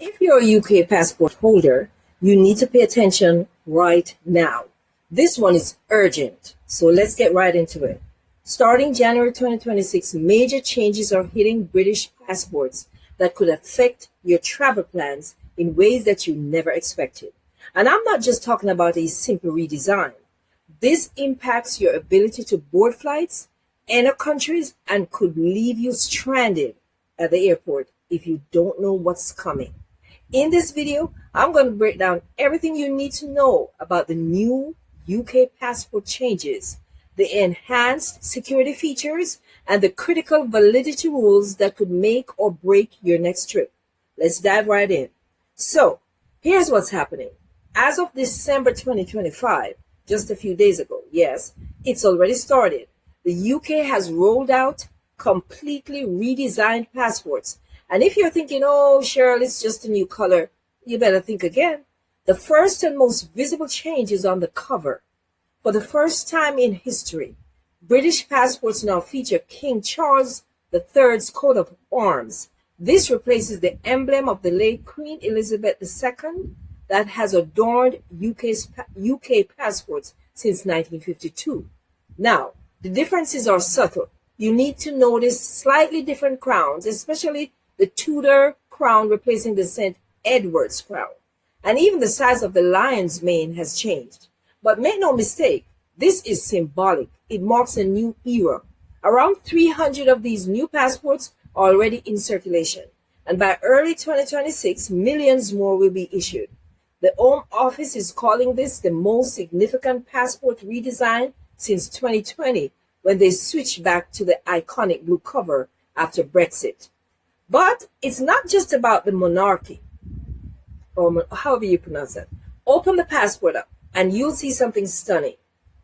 If you're a UK passport holder, you need to pay attention right now. This one is urgent, so let's get right into it. Starting January 2026, major changes are hitting British passports that could affect your travel plans in ways that you never expected. And I'm not just talking about a simple redesign. This impacts your ability to board flights, enter countries, and could leave you stranded at the airport if you don't know what's coming. In this video, I'm going to break down everything you need to know about the new UK passport changes, the enhanced security features, and the critical validity rules that could make or break your next trip. Let's dive right in. So, here's what's happening. As of December 2025, just a few days ago, yes, it's already started. The UK has rolled out completely redesigned passports. And if you're thinking, oh, Cheryl, it's just a new color, you better think again. The first and most visible change is on the cover. For the first time in history, British passports now feature King Charles III's coat of arms. This replaces the emblem of the late Queen Elizabeth II that has adorned UK passports since 1952. Now, the differences are subtle. You need to notice slightly different crowns, especially the Tudor crown replacing the St. Edward's crown. And even the size of the lion's mane has changed. But make no mistake, this is symbolic. It marks a new era. Around 300 of these new passports are already in circulation. And by early 2026, millions more will be issued. The Home Office is calling this the most significant passport redesign since 2020, when they switched back to the iconic blue cover after Brexit. But it's not just about the monarchy, or however you pronounce it. Open the passport up and you'll see something stunning.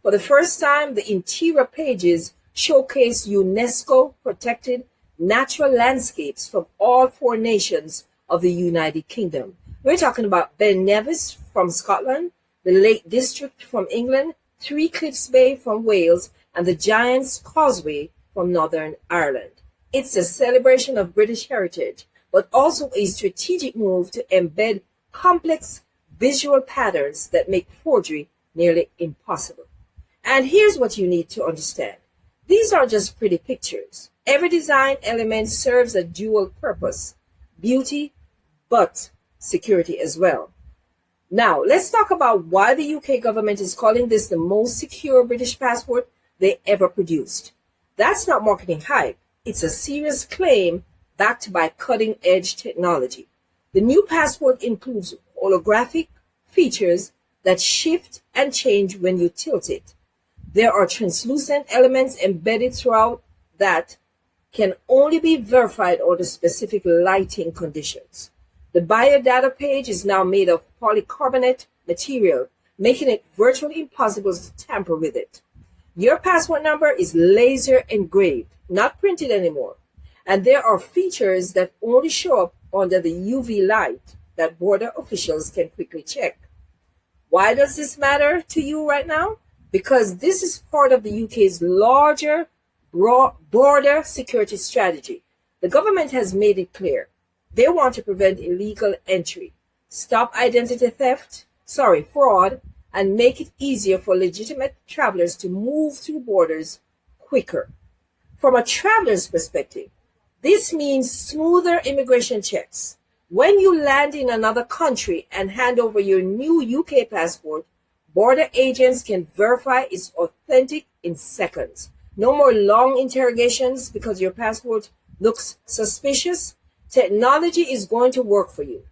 For the first time, the interior pages showcase UNESCO protected natural landscapes from all four nations of the United Kingdom. We're talking about Ben Nevis from Scotland, the Lake District from England, Three Cliffs Bay from Wales, and the Giant's Causeway from Northern Ireland. It's a celebration of British heritage, but also a strategic move to embed complex visual patterns that make forgery nearly impossible. And here's what you need to understand. These are just pretty pictures. Every design element serves a dual purpose, beauty, but security as well. Now, let's talk about why the UK government is calling this the most secure British passport they ever produced. That's not marketing hype. It's a serious claim backed by cutting-edge technology. The new passport includes holographic features that shift and change when you tilt it. There are translucent elements embedded throughout that can only be verified under specific lighting conditions. The biodata page is now made of polycarbonate material, making it virtually impossible to tamper with it. Your passport number is laser engraved, not printed anymore. And there are features that only show up under the UV light that border officials can quickly check. Why does this matter to you right now? Because this is part of the UK's larger border security strategy. The government has made it clear. They want to prevent illegal entry, stop identity fraud, and make it easier for legitimate travelers to move through borders quicker. From a traveler's perspective, this means smoother immigration checks. When you land in another country and hand over your new UK passport, border agents can verify it's authentic in seconds. No more long interrogations because your passport looks suspicious. Technology is going to work for you.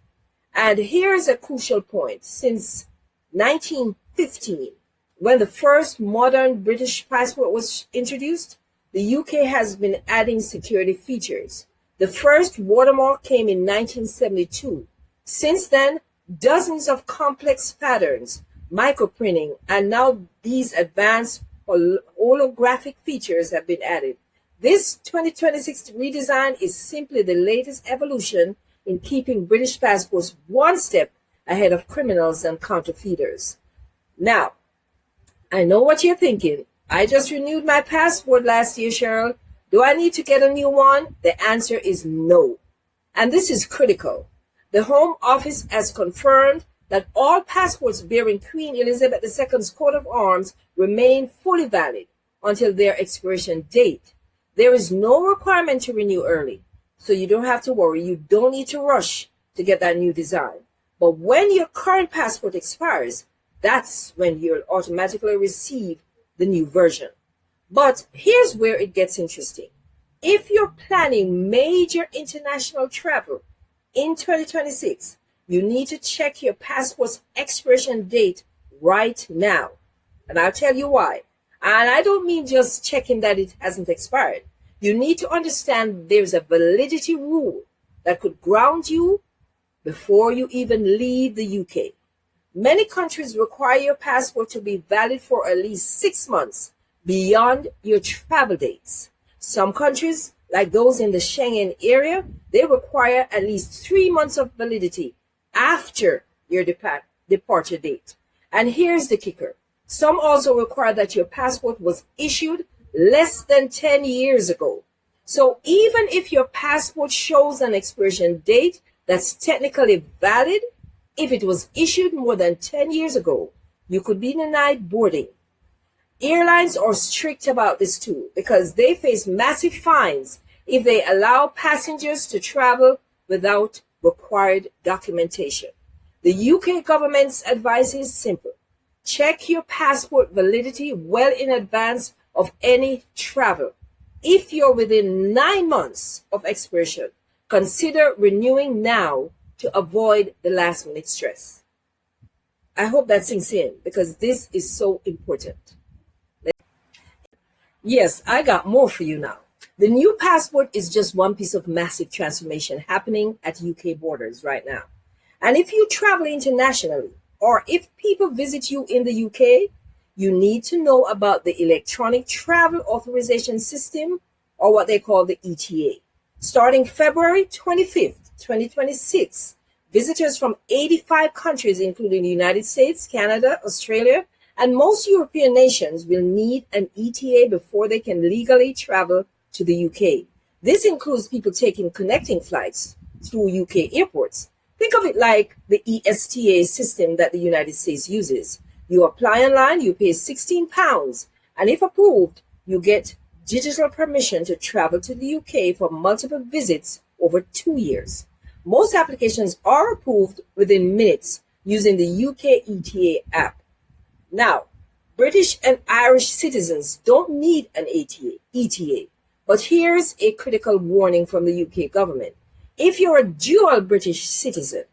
And here's a crucial point. Since 1915, when the first modern British passport was introduced, the UK has been adding security features. The first watermark came in 1972. Since then, dozens of complex patterns, microprinting, and now these advanced holographic features have been added. This 2026 redesign is simply the latest evolution in keeping British passports one step ahead of criminals and counterfeiters. Now, I know what you're thinking. I just renewed my passport last year, Cheryl. Do I need to get a new one? The answer is no. And this is critical. The Home Office has confirmed that all passports bearing Queen Elizabeth II's coat of arms remain fully valid until their expiration date. There is no requirement to renew early, so you don't have to worry. You don't need to rush to get that new design. But when your current passport expires, that's when you'll automatically receive the new version. But here's where it gets interesting. If you're planning major international travel in 2026, you need to check your passport's expiration date right now. And I'll tell you why. And I don't mean just checking that it hasn't expired. You need to understand there's a validity rule that could ground you before you even leave the UK. Many countries require your passport to be valid for at least 6 months beyond your travel dates. Some countries, like those in the Schengen area, they require at least 3 months of validity after your departure date. And here's the kicker. Some also require that your passport was issued less than 10 years ago. So even if your passport shows an expiration date that's technically valid, if it was issued more than 10 years ago, you could be denied boarding. Airlines are strict about this too because they face massive fines if they allow passengers to travel without required documentation. The UK government's advice is simple. Check your passport validity well in advance of any travel. If you're within 9 months of expiration, consider renewing now to avoid the last minute stress. I hope that sinks in because this is so important. Yes, I got more for you now. The new passport is just one piece of massive transformation happening at UK borders right now. And if you travel internationally, or if people visit you in the UK, you need to know about the Electronic Travel Authorization System, or what they call the ETA. Starting February 25th, 2026, visitors from 85 countries, including the United States, Canada, Australia, and most European nations will need an ETA before they can legally travel to the UK. This includes people taking connecting flights through UK airports. Think of it like the ESTA system that the United States uses. You apply online, you pay £16, and if approved, you get digital permission to travel to the UK for multiple visits over 2 years. Most applications are approved within minutes using the UK ETA app. Now, British and Irish citizens don't need an ETA, but here's a critical warning from the UK government. If you're a dual British citizen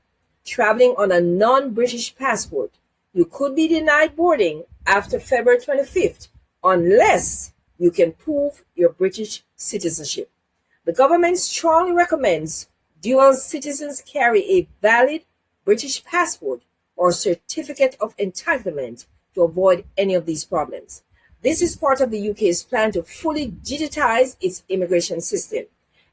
traveling on a non-British passport, you could be denied boarding after February 25th unless you can prove your British citizenship. The government strongly recommends dual citizens carry a valid British passport or certificate of entitlement to avoid any of these problems. This is part of the UK's plan to fully digitize its immigration system.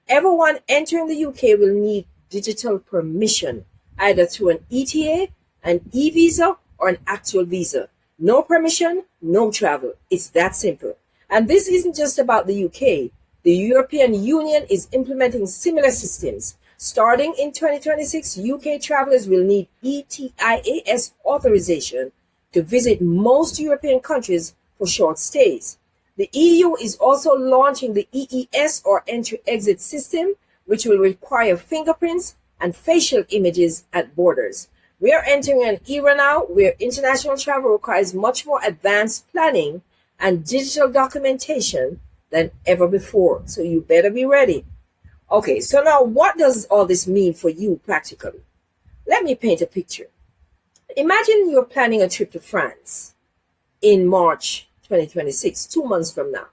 Everyone entering the UK will need digital permission, either through an ETA, an e-visa, or an actual visa. No permission, no travel. It's that simple. And this isn't just about the UK. The European Union is implementing similar systems. Starting in 2026, UK travelers will need ETIAS authorization to visit most European countries for short stays. The EU is also launching the EES, or entry-exit system, which will require fingerprints and facial images at borders. We are entering an era now where international travel requires much more advanced planning and digital documentation than ever before. So you better be ready. Okay, so now what does all this mean for you practically? Let me paint a picture. Imagine you're planning a trip to France in March 2026, 2 months from now.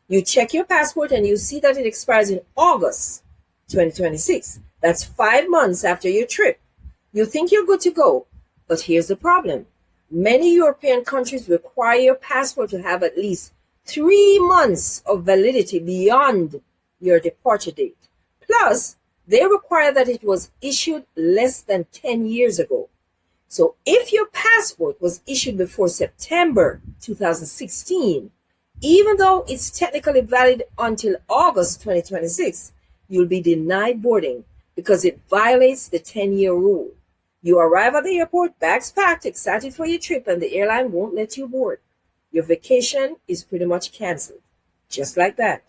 You check your passport and you see that it expires in August 2026. That's 5 months after your trip. You think you're good to go, but here's the problem. Many European countries require your passport to have at least 3 months of validity beyond your departure date. Plus, they require that it was issued less than 10 years ago. So if your passport was issued before September 2016, even though it's technically valid until August 2026, you'll be denied boarding because it violates the 10-year rule. You arrive at the airport, bags packed, excited for your trip, and the airline won't let you board. Your vacation is pretty much canceled. Just like that.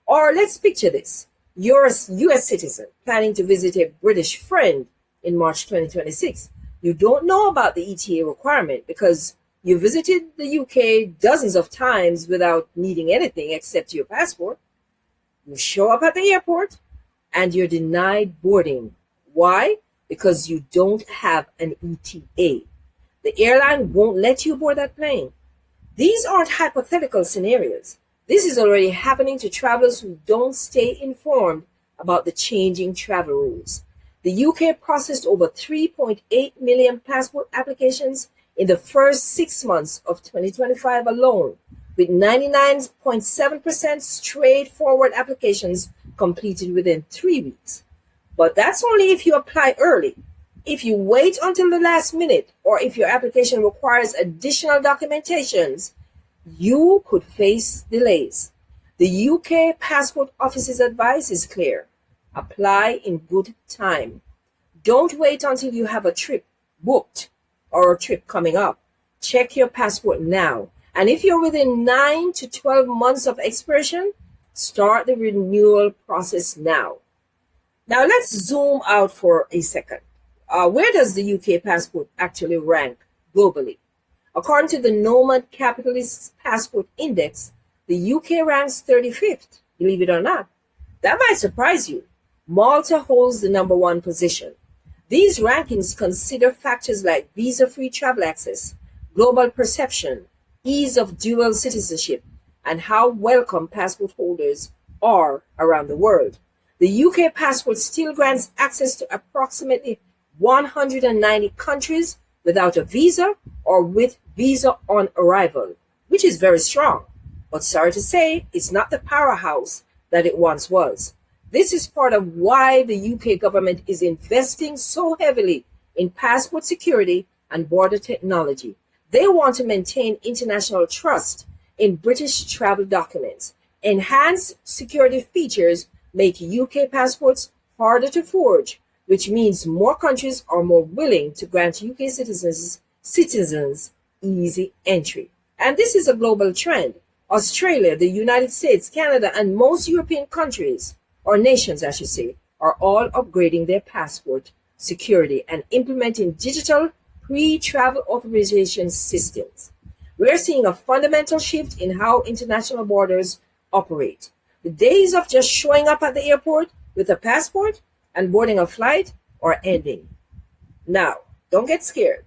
Or let's picture this. You're a US citizen planning to visit a British friend in March 2026. You don't know about the ETA requirement because you visited the UK dozens of times without needing anything except your passport. You show up at the airport and you're denied boarding. Why? Because you don't have an ETA. The airline won't let you board that plane. These aren't hypothetical scenarios. This is already happening to travelers who don't stay informed about the changing travel rules. The UK processed over 3.8 million passport applications in the first 6 months of 2025 alone, with 99.7% straightforward applications completed within 3 weeks. But that's only if you apply early. If you wait until the last minute, or if your application requires additional documentations, you could face delays. The UK Passport Office's advice is clear. Apply in good time. Don't wait until you have a trip booked or a trip coming up. Check your passport now. And if you're within 9 to 12 months of expiration, start the renewal process now. Now let's zoom out for a second. Where does the UK passport actually rank globally? According to the Nomad Capitalist Passport Index, the UK ranks 35th, believe it or not. That might surprise you. Malta holds the number 1 position. These rankings consider factors like visa-free travel access, global perception, ease of dual citizenship, and how welcome passport holders are around the world. The UK passport still grants access to approximately 190 countries without a visa or with visa on arrival, which is very strong. But sorry to say, it's not the powerhouse that it once was. This is part of why the UK government is investing so heavily in passport security and border technology. They want to maintain international trust in British travel documents. Enhanced security features make UK passports harder to forge, which means more countries are more willing to grant UK citizens easy entry. And this is a global trend. Australia, the United States, Canada, and most European countries, or nations I should say, are all upgrading their passport security and implementing digital pre-travel authorization systems. We're seeing a fundamental shift in how international borders operate. The days of just showing up at the airport with a passport and boarding a flight are ending. Now, don't get scared.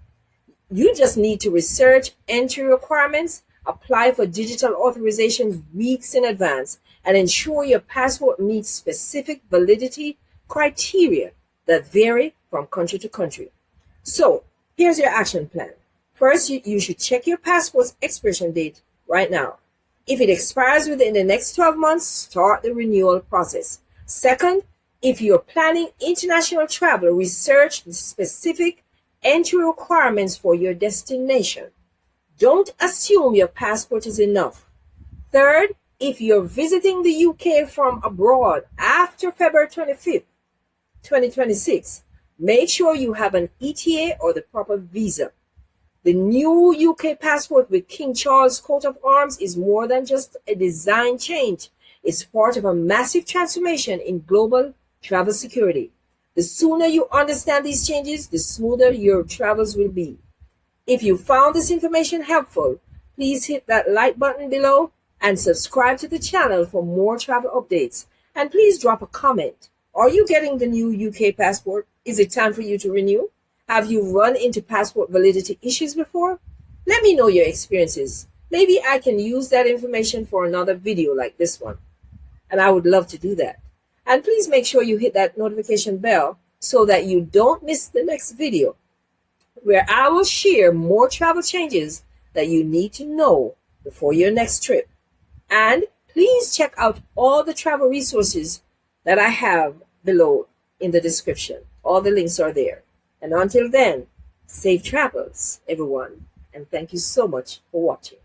You just need to research entry requirements, apply for digital authorizations weeks in advance, and ensure your passport meets specific validity criteria that vary from country to country. So, here's your action plan. First, you should check your passport's expiration date right now. If it expires within the next 12 months, start the renewal process. Second, if you're planning international travel, research the specific entry requirements for your destination. Don't assume your passport is enough. Third, if you're visiting the UK from abroad after February 25th, 2026, make sure you have an ETA or the proper visa. The new UK passport with King Charles coat of arms is more than just a design change. It's part of a massive transformation in global travel security. The sooner you understand these changes, the smoother your travels will be. If you found this information helpful, please hit that like button below and subscribe to the channel for more travel updates. And please drop a comment. Are you getting the new UK passport? Is it time for you to renew? Have you run into passport validity issues before? Let me know your experiences. Maybe I can use that information for another video like this one. And I would love to do that. And please make sure you hit that notification bell so that you don't miss the next video, where I will share more travel changes that you need to know before your next trip. And please check out all the travel resources that I have below in the description. All the links are there. And until then, safe travels, everyone. And thank you so much for watching.